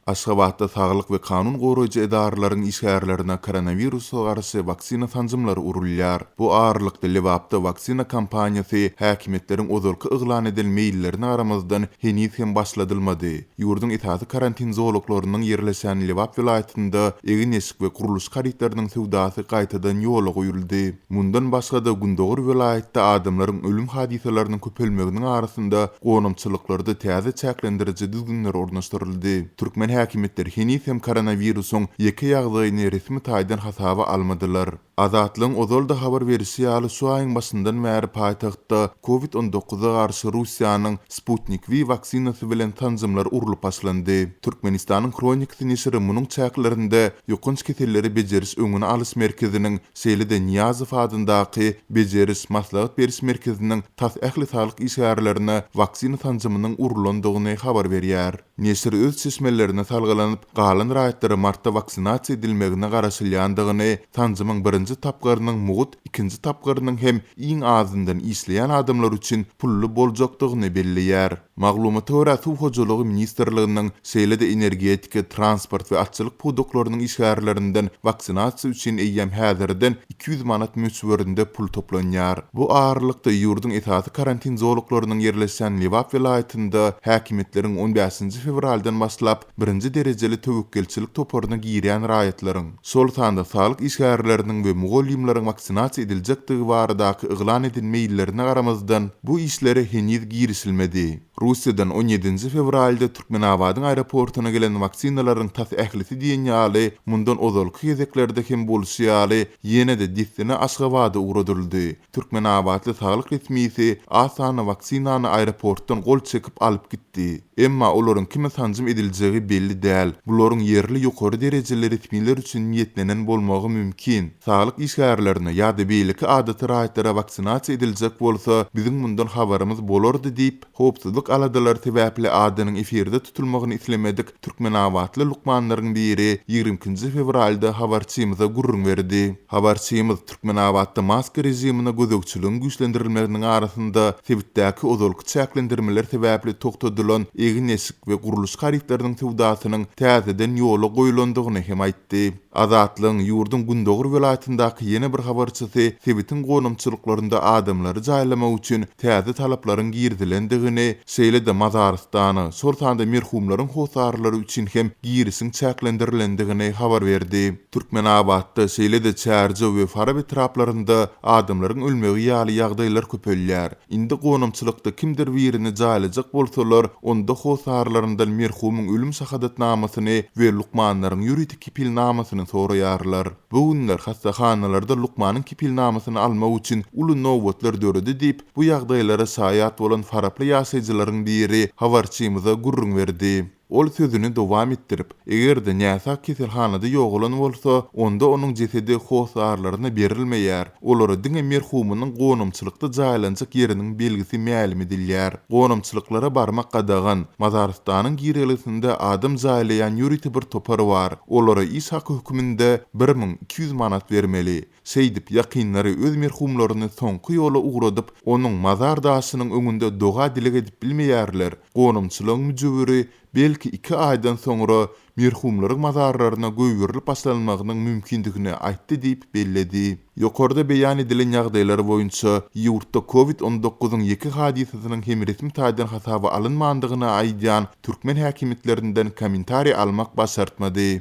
Aşgabatda Sağlyk we Kanun goraýjy edaralaryň işgärlerine koronawirusa garşy waksina sanjymlary urulýar. Bu ağırlykda Lebapda waksina kampaniýasy häkimetleriň ozalky yglan edilmeýillerini aramazdan henüz hem başladylmady. Ýurdun itaty karantin zowlaklarynyň ýerleşen Lebap vilayatynda egin eşik we kuruluş garytlarynyň sowdasy gaýtadan ýola goýuldy. Mundan başga da gündogur vilayatda adamlaryň ölüm hadisalarynyň köpelmeginiň arasynda gonamçylyklarda täze çäklendirilýär düzgünler ornaşdyryldy. Türkmen Häkimetler henüz hem koronawirusyň ýeke ýagdaýyny resmi taýdan hasaba almadylar. Azatlyň ozalda habar berişi ýaly şu aýyň başyndan bäri paýtagtda COVID-19-a garşy Russiýanyň Sputnik V vaksinasy bilen sanjymlar urulyp başlandy. Türkmenistanyň kronikasy neşri munyň çäklerinde ýokunç keselleri bejeriş öňüne alys merkeziniň Seýlede Niýazow adyndaky bejeriş maslahat beriş merkeziniň tas ähli saglyk işgärlerine vaksina sanjymynyň urulandygyny habar berýär. Neşri öz çeşmelerine salgylanyp galan raýatlary martda vaksinasiýa edilmegine garaşylýandygyny, sanjymyň birinji tapgarynyň mugut, ikinji tapgarynyň hem iň azyndan işleýän adamlar üçin pully boljakdygyny belliýär. Maglumaty görä Suw hojalygy ministrliginiň Seýlede energetika, transport we atçylyk pudoklarynyň işgärlerinden vaksinasiýa üçin eýýäm häzirden 200 manat möçberinde pul toplanýar. Bu ağırlykda ýurdun etaty karantin zowlaklarynyň ýerleşen Lebap vilayatynda häkimetleriň 15 fevraldan başlap birinji derejeli töwekkelçilik toparyna girýän raýatlaryň sol sanda saglyk işgärleriniň we mugallimlaryň vaksinasiýa ediljekdigi baradaky yglan edilmeýillerini garamazdan bu işlere henüz girişilmedi. Russiýadan 17 fevralda Türkmenabadyň aeroportuna gelen vaksinalaryň tas ählisi diýen ýaly mundan ozalky gezeklerde hem bolşýaly ýene-de distine Aşgabatda uradyldy. Türkmenabadly saglyk resmisi asana vaksinany aeroportdan gol çekip alyp gitdi. Emma olaryň kime sanjym ediljegi belli däl. Bularyň ýerli ýokary derejeli resmiler üçin niýetlenen bolmagy mümkin. Saglyk işgärlerine ýa-da beýleki adaty raýatlara vaksinasiýa ediljek bolsa, biziň mundan habarymyz bolardy diýip hopsuzlyk aladalar sebäpli adynyň efirde tutulmagyny islemedik. Türkmenabadly lukmanlaryň biri 20 fevralda habarçymyza gurrun berdi. Habarçymyz Türkmenabadda maska rejimine gözegçiligiň güýçlendirilmeginiň arasynda sebitdäki ozalky çäklendirmeler sebäpli toktadylan egin eşik we kuruluş garytlarynyň sowdasynyň täzeden ýola goýulandygyny hem aýtdy. Azatlyň ýurdun gündogur vilayatyndaky ýene bir habarçysy sebitin gonamçylyklarynda adamlary jaýlamak üçin täze talaplaryň girdilendigini, Seýlede Mazaristany, sortanda merhumlaryň hosarlary üçin hem girişiň çäklendirilýändigini habar berdi. Türkmenabadda Seýlede çärje we Farabi traplarynda adamlaryň ölmegi ýaly ýagdaýlar köpelýär. Indi gonamçylykda kimdir birini jaýlajak bolsalar, onda hosarlaryndan merhumyň ölüm şahadatnamasyny we lukmanlaryň ýuridik kipilnamasyny soraýarlar. Bu günler hastahanalarda lukmanyň kipilnamasyny almak üçin uly nowbatlar döredi diýip bu ýagdaýlara saýat bolan faraply ýaşaýjylaryň biri habarçymyza gurrun berdi. Ol sözünü dowam etdirip, egerde näsa keselhanada ýogulan bolsa, onda onuň jesedi hosarlaryna berilmeýär. Olary diňe merhumynyň gonamçylykda jaýlanjak ýeriniň belgisi ma'lum edilýär. Gonamçylyklara barmak gadagan Mazaristanyň girelisinde adam jaýlayan ýurity bir topar bar. Olary iş haky hökmünde 1200 manat bermeli. Seýdip ýakynlary öz merhumlaryny soňky ýola ugradyp, onuň mazardaşynyň öňünde doga dileg edip bilmeýärler. Gonamçylygyň müjewiri belki 2 aýdan soňra merhumlaryň mazarlaryna göýürilip başlanmagynyň mümkindigini aýtdy diýip belledi. Ýokarda beýan edilen ýagdaýlar boýunça ýurtda COVID-19-nyň ýeki hadisasynyň hem resmi taýdan hasaba alynmandygyny aýdýan Türkmen häkimetlerinden kommentariýa almak başartmady.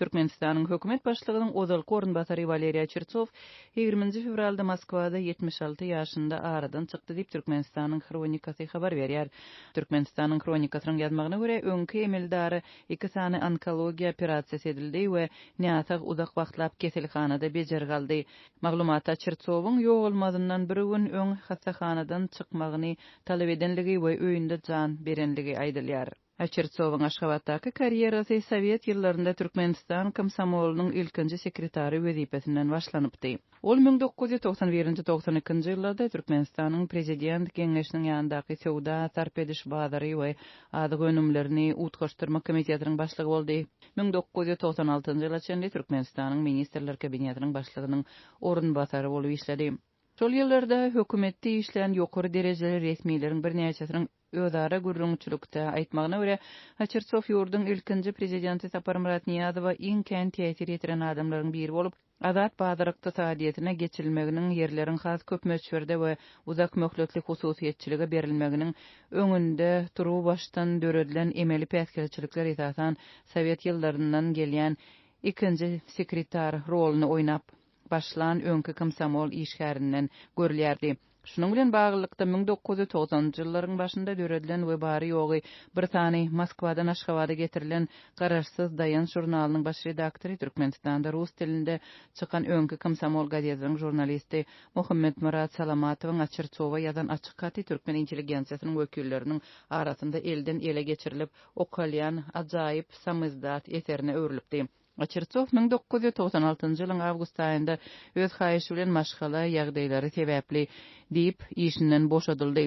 Türkmenistanyň hökümet başlygynyň ozalky orunbasary W.Otçertsow 20 fevralda Moskwada 76 ýaşynda aradan çykdy diýip Türkmenistanyň kronikasy habar berýär. Türkmenistanyň kronikasynyň ýazmagyna görä öňki emildary 2 sany onkologiýa operasiýasy edildi we näsag uzak wagtlap keselhanada bejer galdy. Maglumat Otçertsowyň ýogulmadyndan bir gün öň hastahanadan çykmagyny talap edenligi we öýünde jan berenligi aýdylýar. Otçertsowyň Aşgabatdaky karierasy Sowet ýyllarynda Türkmenistan komsomolunyň ilkinji sekretary wezipesinden başlanypdy. Ol 1991-92 ýyllarda Türkmenistanyň prezident geňeşiniň ýanyndaky sowda tarpediş bazary we adyk önümlerini utgaşdyrma komitetynyň başlygy boldy. 1996 ýyla çenli Türkmenistanyň ministrler kabinetiniň başlygynyň orunbasary bolup işledi. Şol ýyllarda hökümetde işleyen ýokary derejeli resmiýetlerin bir näçesiniň özara gürrüňçülükde aýtmagyna görä, Otçertsow ýurdun ilkinji prezidenti Sapar Murat Niýazowa iň kän täsir etiren adamlaryň biri bolup, Azat Bazyryk iqtisadiýatyna geçilmeginiň ýerleriň has köp möçberde we uzak möhletli hususiýetçiligi berilmeginiň öňünde turup başdan döredilen emeli päskelçilikler esasan Sowet ýyllaryndan gelýän ikinji sekretar roluny oýnap başlan öňki komsomol işgärinden görülýärdi. Şunun bilen baglykda 1990-njy ýyllaryň başynda döredilen we bary ýogy bir tany Moskwadan Aşgabatda getirilen Garaşsyz daýan jurnalynyň baş redaktory Türkmenistanda rus tilinde çykan öňki komsomol gazetiniň jurnalisti Muhammed Murat Salamatowyň Otçertsowa ýazan açyk gaty türkmen intelligensiýasynyň wekilleriniň arasynda elden ele geçirilip okalýan ajaýyp samyzdat eserine öwrilipdi. Otçertsow 1996-njy ýylyň awgust aýynda öz haýyşy bilen maşgala ýagdaýlary sebäpli diýip işinden boşadyldy.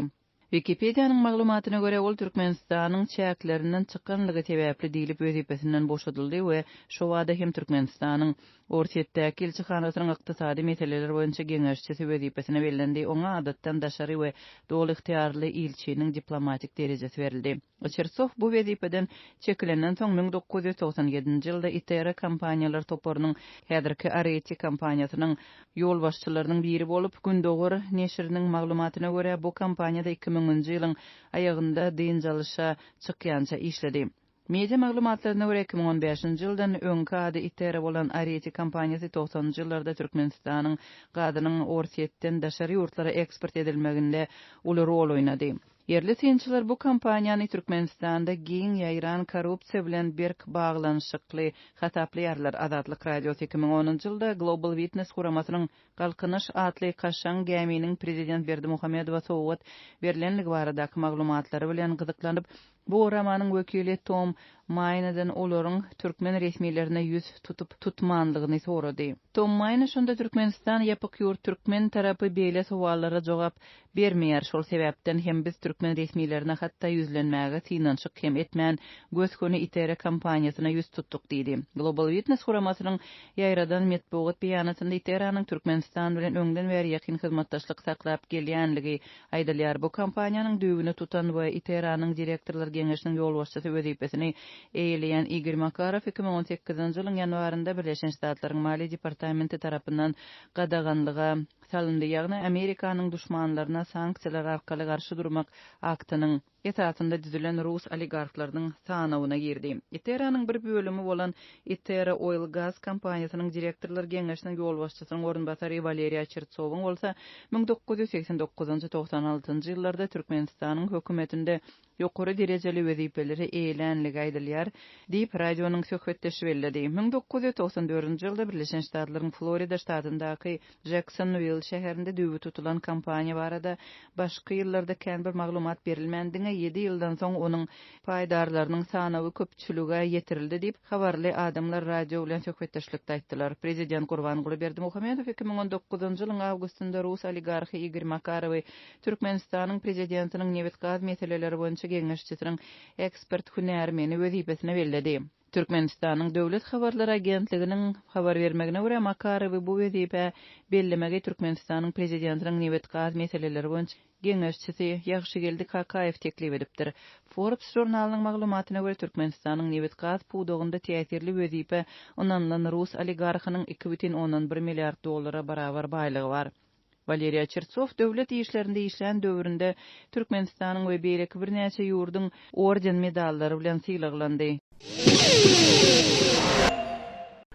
Wikipediýanyň maglumatyna görä ol Türkmenistanyň çäklerinden çykanlygy sebäpli diýilip özipesinden boşadyldy we şo wada hem Türkmenistanyň ortaýetdäki elçihanasynyň ykdysady meseleler boýunça geňeşçisi özipesine berilendi. Oňa adatdan daşary we dol ihtiýarly ilçiniň diplomatik derejesi berildi. Otçertsow bu özipeden çeklenen soň 1997-nji ýylda ITERA kampaniýalar toporunyň häzirki Areti kampaniýasynyň ýolbaşçylarynyň biri bolup, Gündogur neşriniň maglumatyna görä bu kampaniýada 2000-nji ýylyň aýagynda dynjalysha çykýança işledi. Media maglumatlaryna görä 2015-nji ýyldan öňki ady ITERA bolan Areti kampaniýasy 90-njy ýyllarda Türkmenistanyň gadynyň ortaýetden daşary ýurtlara eksport edilmeginde uly rol oýnady. Yerli synçylar bu kampaniýany Türkmenistanda giň ýaýran korrupsiýa bilen berk baglanşykly hataply ýarlar. Azatlyk radiosu 2010-njy ýylda Global Witness guramasynyň Galkynyş adly kaşan geminiň prezident Berdimuhammedowa sowgat berilenligi baradaky maglumatlary bilen gyzyklanyp, bu guramanyň wekili Tom Maynadan olaryň türkmen resmiýetlerine ýüz tutup tutmanlygyny sorady. Tom Mayna şonda Türkmenistan ýapyk ýurt türkmen tarapy beýle sowallara jogap bermeýär. Şol sebäpden hem biz türkmen resmiýetlerine hatda ýüzlenmäge synançyk hem etmän gözkoni ITERA kampaniýasyna ýüz tutduk diýdi. Global Witness guramasynyň ýaýradan metbuat beýanatynda ITERA-nyň Türkmenistan bilen öňden bäri ýakyn hyzmatdaşlyk saklap gelýänligi aýdylýar. Bu kampaniýanyň düýbüni tutan we ITERA-nyň direktorlar geňeşiniň ýolbaşçysy özipesini eýleýän Igor Makarow 2018-nji ýylyň ýanwarynda Birleşen Ştatlaryň Maliýe departamenti tarapyndan gadaganlyga salyndy. Ýagny Amerikanyň düşmanlaryna sanksiýalar arkaly garşy durmak aktynyň esasında düzülen Rus oligarklarynyň sanawyna girdi. ITERA-nyň bir bölümi bolan ITERA Oil Gas kampaniýasynyň direktorlar geňeşiniň ýolbaşçysynyň orunbasary W.Otçertsowyň bolsa 1989-96-njy ýyllarda Türkmenistanyň hökümetinde ýokary derejeli wezipeleri eýlenligi aýdylýar diýip radionyň söhbetdeşi bellädi. 1994-njy ýylda Birleşen Ştatlaryň Florida ştatyndaky Jacksonville şäherinde düýbü tutulan kampaniýa barada başga ýyllarda kän bir maglumat berilmändiňe 7 ýyldan soň onuň paýdarlarynyň sanawy köpçülüge ýetirildi diýip Habarly adamlar radio bilen söhbetdeşlikde aýtdylar. Prezident Gurbanguly Berdimuhammedow 2019-njy ýylyň awgustynda Rus oligarhy Igor Makarowy Türkmenistanyň prezidentiniň newet gaz meseleleri boýunça geňeşçisiniň ekspert hünärmeni wezipesine belledi. Türkmenistanyň döwlet habarlar agentliginiň habar bermegine görä Makarowy bu wezipe bellemege Türkmenistanyň prezidentiniň newet gaz meseleleri boýunça geňeşçisi ýagşy geldi Kakaev teklip edipdir. Forbes jurnalynyň maglumatyna görä Türkmenistanyň newet gaz puwdugynda täsirli wezipe ondan Rus oligarhynyň 2,1 milliard dollara barabar baýlygy bar. W.Otçertsow döwlet işlerinde işleyen döwründe Türkmenistanyň we beýleki bir näçe ýurdun orden medallary bilen syýlaglandy.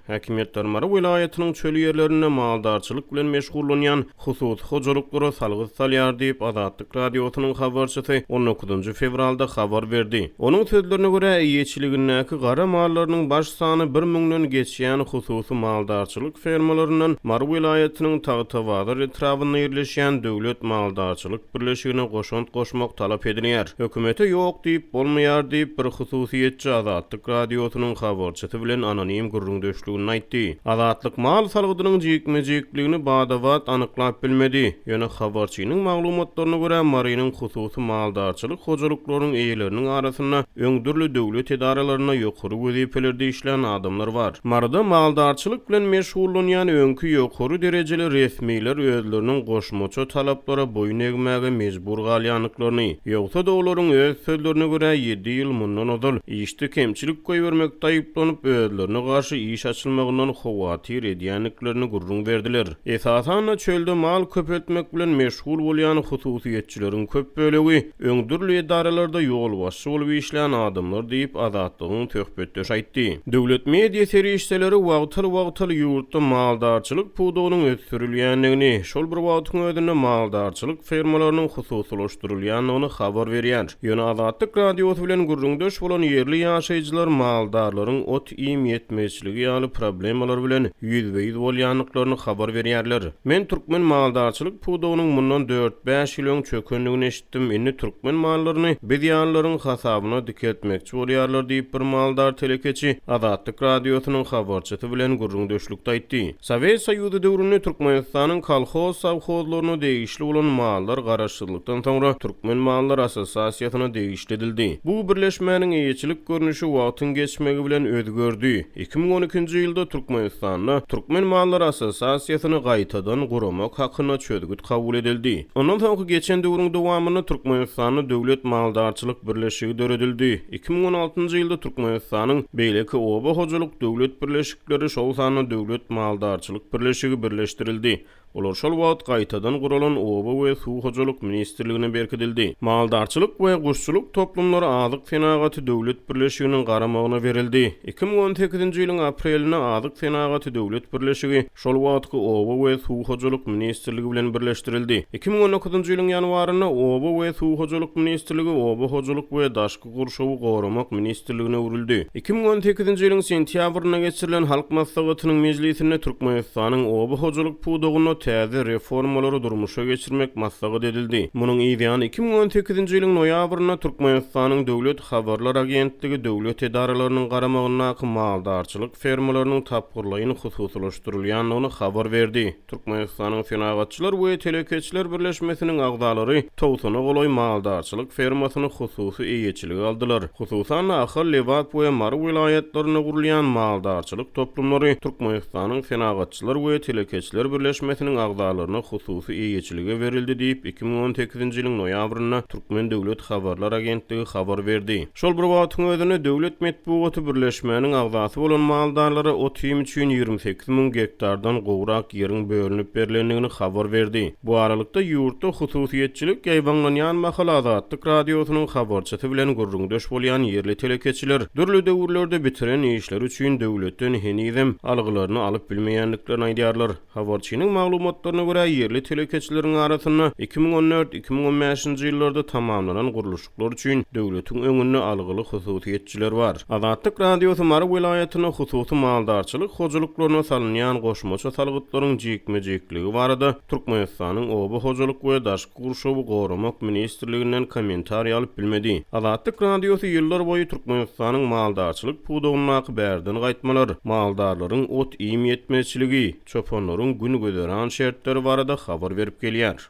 Häkimiýetler Mara vilayatynyň çöl ýerlerinde maldarçylyk bilen meşgullanýan hususy hojalyklary salgyz salýar diýip Azatlyk radiosynyň habarçysy 19-njy fevralda habar berdi. Onuň sözlerine görä ýeçiligindäki gara mallarynyň baş sany 1000-den geçýän hususy maldarçylyk fermalarynyň Mara vilayatynyň Tagtawazar etrawyna ýerleşýän döwlet maldarçylyk birleşigine goşunt goşmak talap edilýär. Hökümete ýok diýip bolmaýar diýip bir hususiýetçi Azatlyk radiosynyň habarçysy bilen anonim gurrundeşlik etmekçiligini aýtdy. Azatlyk mal salgydynyň jekmejekligini badawat anyklap bilmedi. Ýöne habarçynyň maglumatlaryna görä marynyň hususy maldarçylyk hojalyklarynyň eýeleriniň arasynda öňdürli döwlet edaralaryna ýokary wezipelerde işleýän adamlar bar. Marda maldarçylyk bilen meşgullanýan öňki ýokary derejeli resmiler özleriniň goşmaça talaplara boyun egmäge mejbur galýanlyklaryny, ýogsa da olaryň öz sözlerine görä 7 ýyl mundan odal işde kemçilik goýbermekde aýyplanyp özlerine garşy iş açylmagyndan howatyr edýänliklerini gurrun berdiler. Esasan çölde mal köpeltmek bilen meşgul bolýan hususiýetçileriň köp bölegi öňdürli edaralarda ýolbaşçy bolup işleýän adamlar diýip Azatlygyň töhbetde aýtdy. Döwlet media serişçileri wagtyl ýurtda maldarçylyk pudugynyň ösürilýänligini, şol bir wagtyň özünde maldarçylyk fermalarynyň hususlaşdyrylýanlygyny habar berýär. Ýöne Azatlyk radiosy bilen gurrundaş bolan yerli ýaşaýjylar maldarlaryň ot iýim ýetmezçiligi ýaly problemalar bilen ýüzbeýiz bolýanlyklaryny habar berýärler. Men türkmen maldarçylyk pudugynyň mundan 4-5 ýyl öň çökenligini eşitdim. Indi türkmen mallaryny biz ýanlaryň hasabyna diketmekçi bolýarlar diýip bir maldar telekeçi Azatlyk radiosynyň habarçysy bilen gurrundaşlykda aýtdy. Sowet Soýuzy döwründe Türkmenistanyň kolhoz sowhozlaryna degişli bolan mallar garaşdyrylykdan soňra Türkmen mallar assosiasiýasyna degişli edildi. Bu birleşmäniň eýeçilik görnüşi wagtyň geçmegi bilen özgördi. 2012-nji ýylda Türkmenistanyň Türkmen mallar assosiasiýasyny gaýtadan guramak hakyna çözgüt kabul edildi. Ondan soňky geçen döwrüň dowamyny Türkmenistanyň döwlet maldarçylyk birleşigi döredildi. 2016-njy ýylda Türkmenistanyň beýleki oba hojalyk döwlet birleşikleri şol sany döwlet maldarçylyk birleşigi birleşdirildi. Olar şol wagt gaýtadan guralan oba we suw hojalyk ministrligine berkidildi. Maldarçylyk we guşçuluk toplumlary azyk senagaty döwlet birleşiginiň garamagyna berildi. 2018-nji ýylyň apreline azyk senagaty döwlet birleşigi şol wagtky oba we suw hojalyk ministrligi bilen birleşdirildi. 2019-njy ýylyň ýanwaryna oba we suw hojalyk ministrligi oba hojalyk we daşky gurşawy goramak ministrligine urildi. 2018-nji ýylyň sentýabryna geçirilen halk maslahatynyň mejlisinde Türkmenistanyň oba hojalyk pudugyny täze reformalary durmuşa geçirmek maslahat edildi. Munyň ideýany 2018-nji ýylyň noýabryna Türkmenistanyň döwlet Habarlar agentligi döwlet edaralarynyň garamagyna maldarçylyk fermalarynyň tapgyrlaýyny hususlaşdyrylýanlygyny habar berdi. Türkmenistanyň senagatçylar we telekeçiler birleşmesiniň agdalary towsana goloy maldarçylyk fermasyny hususy eýeçiligi aldylar. Hususan ahal Lebapda we Mary vilayetlerine gurulýan maldarçylyk toplumlary Türkmenistanyň senagatçylar we telekeçiler birleşmesiniň agdalaryna hususy eýeçiligi berildi diýip 2018-nji ýylyň noýabryna Türkmen döwlet Habarlar agentligi habar berdi. Şol bir wagtyň özünde döwlet medeniýeti birleşmeniň agdasy bolan maldarlara otym üçin 28.000 hektardan gowrak ýeriň bölünip berilendigini habar berdi. Bu aralykda ýurtda hususiýetçilik gaýbanlanýan mahal Azatlyk radiosynyň habarçysy bilen gurrundaş bolýan yerli telekeçiler dürli döwürlerde bitiren işler üçin döwletden henizem algylaryny alyp bilmeýänliklerini aýdýarlar. Habarçynyň maglumatlaryna görä yerli telekeçileriň arasynda 2014-2015-nji ýyllarda tamamlanan guruluşlar üçin döwletiň öňünde algyly hususiýetçiler bar. Azatlyk radiosy Mary vilayatyna hususy maldarçylyk hojalyklaryna salynýan goşmaça salgytlaryň jekmejekligi barada Türkmenistanyň oba hojalyk we daşky gurşawy goramak ministrliginden kommentar alyp bilmedi. Azatlyk radiosy ýyllar boýu Türkmenistanyň maldarçylyk pudugyna berden gaýtmalar, maldarlaryň ot iýim ýetmezçiligi, çopanlaryň gün göderen şertleri barada habar berip gelýär.